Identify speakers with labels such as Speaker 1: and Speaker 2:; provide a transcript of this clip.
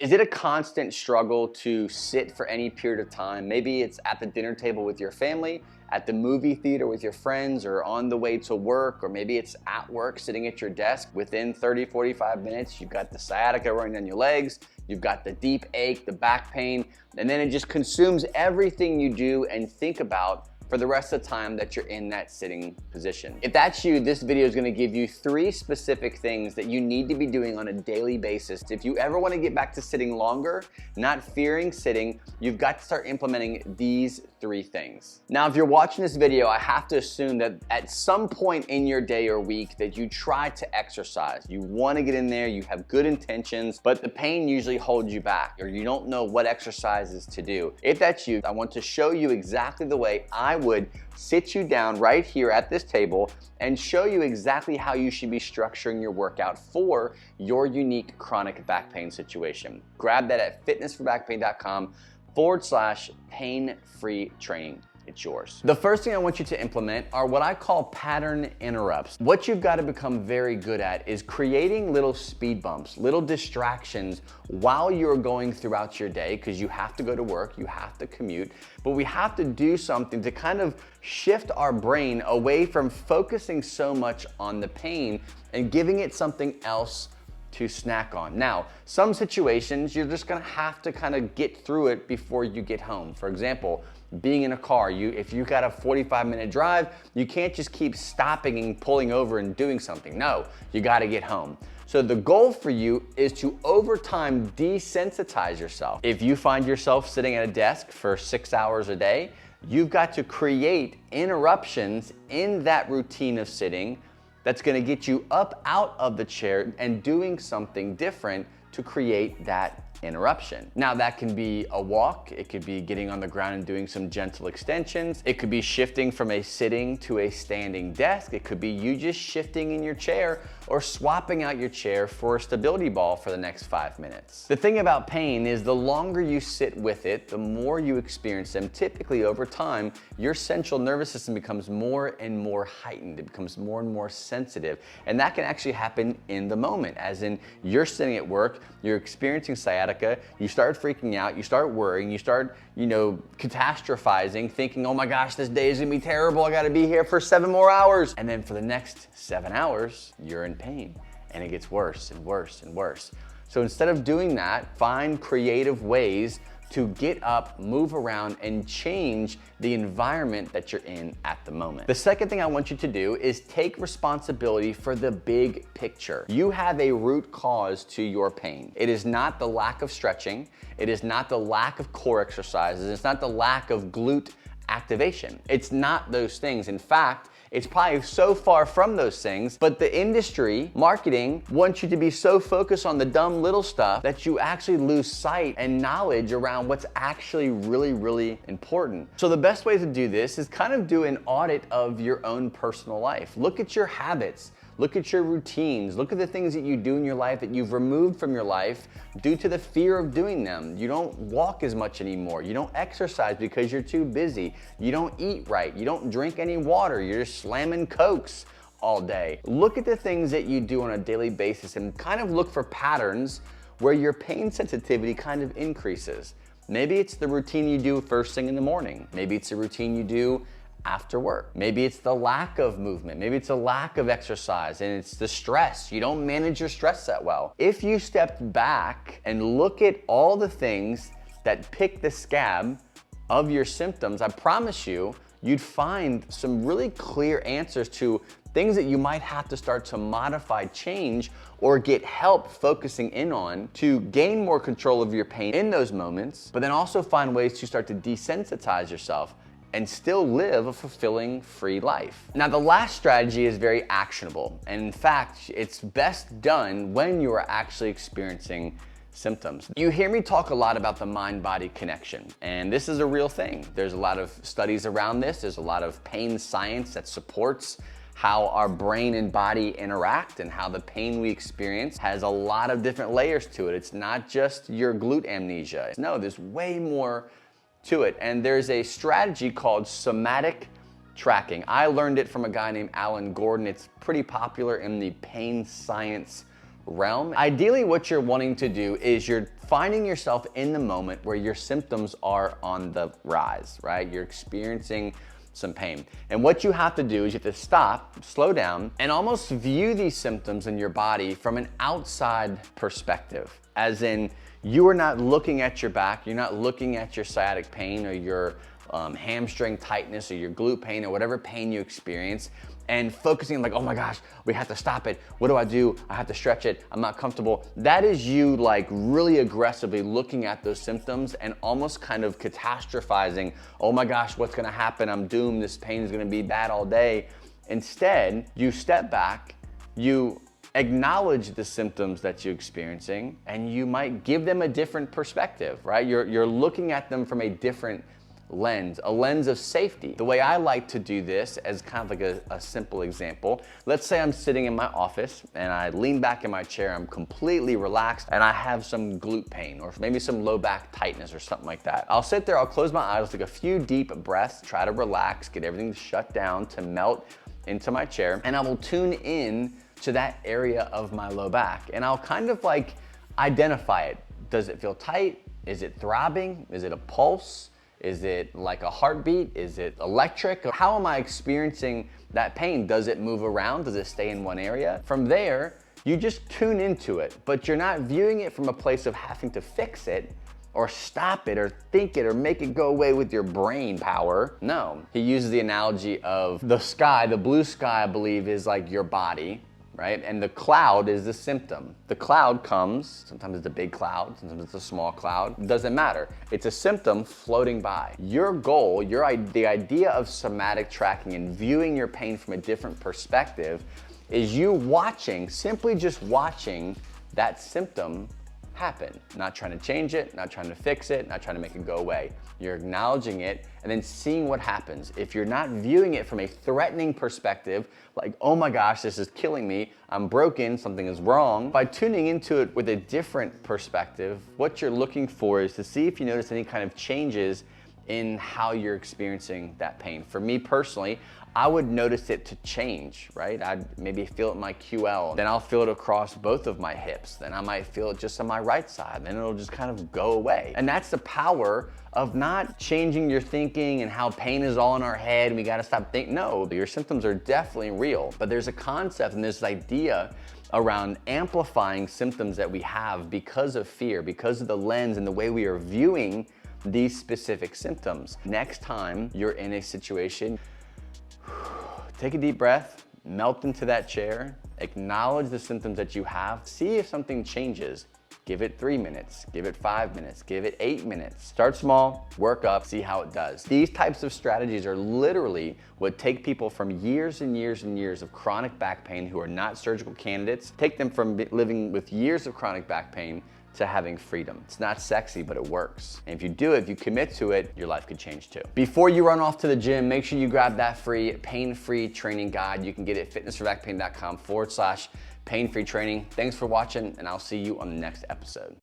Speaker 1: Is it a constant struggle to sit for any period of time? Maybe it's at the dinner table with your family, at the movie theater with your friends, or on the way to work, or maybe it's at work sitting at your desk. Within 30, 45 minutes, you've got the sciatica running down your legs, you've got the deep ache, the back pain, and then it just consumes everything you do and think about for the rest of the time that you're in that sitting position. If that's you, this video is gonna give you 3 specific things that you need to be doing on a daily basis. If you ever wanna get back to sitting longer, not fearing sitting, you've got to start implementing these 3 things. Now, if you're watching this video, I have to assume that at some point in your day or week that you try to exercise. You wanna get in there, you have good intentions, but the pain usually holds you back, or you don't know what exercises to do. If that's you, I want to show you exactly the way I would sit you down right here at this table and show you exactly how you should be structuring your workout for your unique chronic back pain situation. Grab that at fitnessforbacpain.com/pain-free training. It's yours. The first thing I want you to implement are what I call pattern interrupts. What you've got to become very good at is creating little speed bumps, little distractions while you're going throughout your day, because you have to go to work, you have to commute, but we have to do something to kind of shift our brain away from focusing so much on the pain and giving it something else to snack on. Now, some situations you're just gonna have to kind of get through it before you get home. For example, being in a car, if you've got a 45-minute drive, you can't just keep stopping and pulling over and doing something. No, you gotta get home. So the goal for you is to, over time, desensitize yourself. If you find yourself sitting at a desk for 6 hours a day, you've got to create interruptions in that routine of sitting that's gonna get you up out of the chair and doing something different to create that interruption. Now, that can be a walk, it could be getting on the ground and doing some gentle extensions, it could be shifting from a sitting to a standing desk, it could be you just shifting in your chair or swapping out your chair for a stability ball for the next 5 minutes. The thing about pain is the longer you sit with it, the more you experience them. Typically over time, your central nervous system becomes more and more heightened, it becomes more and more sensitive, and that can actually happen in the moment, as in you're sitting at work, you're experiencing sciatica, you start freaking out, you start worrying, you start, catastrophizing, thinking, oh my gosh, this day is gonna be terrible, I gotta be here for 7 more hours. And then for the next 7 hours, you're in pain, and it gets worse and worse and worse. So instead of doing that, find creative ways to get up, move around, and change the environment that you're in at the moment. The second thing I want you to do is take responsibility for the big picture. You have a root cause to your pain. It is not the lack of stretching, it is not the lack of core exercises, it's not the lack of glute activation. It's not those things. In fact, it's probably so far from those things, but the industry, marketing, wants you to be so focused on the dumb little stuff that you actually lose sight and knowledge around what's actually really, really important. So the best way to do this is kind of do an audit of your own personal life. Look at your habits. Look at your routines. Look at the things that you do in your life that you've removed from your life due to the fear of doing them. You don't walk as much anymore. You don't exercise because you're too busy. You don't eat right. You don't drink any water. You're just slamming Cokes all day. Look at the things that you do on a daily basis and kind of look for patterns where your pain sensitivity kind of increases. Maybe it's the routine you do first thing in the morning. Maybe it's a routine you do after work. Maybe it's the lack of movement. Maybe it's a lack of exercise, and it's the stress. You don't manage your stress that well. If you stepped back and look at all the things that pick the scab of your symptoms, I promise you, you'd find some really clear answers to things that you might have to start to modify, change, or get help focusing in on to gain more control of your pain in those moments, but then also find ways to start to desensitize yourself and still live a fulfilling, free life. Now, the last strategy is very actionable, and in fact, it's best done when you are actually experiencing symptoms. You hear me talk a lot about the mind-body connection, and this is a real thing. There's a lot of studies around this. There's a lot of pain science that supports how our brain and body interact and how the pain we experience has a lot of different layers to it. It's not just your glute amnesia. No, there's way more to it. And there's a strategy called Somatic Tracking. I learned it from a guy named Alan Gordon. It's pretty popular in the pain science realm. Ideally, what you're wanting to do is you're finding yourself in the moment where your symptoms are on the rise, right? You're experiencing some pain. And what you have to do is you have to stop, slow down, and almost view these symptoms in your body from an outside perspective. As in, you are not looking at your back, you're not looking at your sciatic pain or your hamstring tightness or your glute pain or whatever pain you experience, and focusing like, oh my gosh, we have to stop it. What do? I have to stretch it. I'm not comfortable. That is you like really aggressively looking at those symptoms and almost kind of catastrophizing, oh my gosh, what's gonna happen? I'm doomed. This pain is gonna be bad all day. Instead, you step back, you acknowledge the symptoms that you're experiencing, and you might give them a different perspective, right? You're looking at them from a different lens, a lens of safety. The way I like to do this as kind of like a simple example, let's say I'm sitting in my office and I lean back in my chair, I'm completely relaxed, and I have some glute pain or maybe some low back tightness or something like that. I'll sit there, I'll close my eyes, take a few deep breaths, try to relax, get everything shut down to melt into my chair, and I will tune in to that area of my low back. And I'll kind of like identify it. Does it feel tight? Is it throbbing? Is it a pulse? Is it like a heartbeat? Is it electric? How am I experiencing that pain? Does it move around? Does it stay in one area? From there, you just tune into it, but you're not viewing it from a place of having to fix it or stop it or think it or make it go away with your brain power. No, he uses the analogy of the sky, the blue sky, I believe, is like your body, right? And the cloud is the symptom. The cloud comes, sometimes it's a big cloud, sometimes it's a small cloud, it doesn't matter. It's a symptom floating by. Your goal, the idea of somatic tracking and viewing your pain from a different perspective is you watching, simply just watching that symptom happen. Not trying to change it, not trying to fix it, not trying to make it go away. You're acknowledging it and then seeing what happens. If you're not viewing it from a threatening perspective, like, oh my gosh, this is killing me, I'm broken, something is wrong, by tuning into it with a different perspective, what you're looking for is to see if you notice any kind of changes in how you're experiencing that pain. For me personally, I would notice it to change, right? I'd maybe feel it in my QL, then I'll feel it across both of my hips, then I might feel it just on my right side, then it'll just kind of go away. And that's the power of not changing your thinking and how pain is all in our head and we gotta stop thinking. No, your symptoms are definitely real, but there's a concept and this idea around amplifying symptoms that we have because of fear, because of the lens and the way we are viewing these specific symptoms. Next time you're in a situation, take a deep breath, melt into that chair, acknowledge the symptoms that you have, see if something changes. Give it 3 minutes, give it 5 minutes, give it 8 minutes. Start small, work up, see how it does. These types of strategies are literally what take people from years and years and years of chronic back pain who are not surgical candidates, take them from living with years of chronic back pain to having freedom. It's not sexy, but it works. And if you do it, if you commit to it, your life could change too. Before you run off to the gym, make sure you grab that free pain-free training guide. You can get it at fitnessforbackpain.com/pain-free training. Thanks for watching, and I'll see you on the next episode.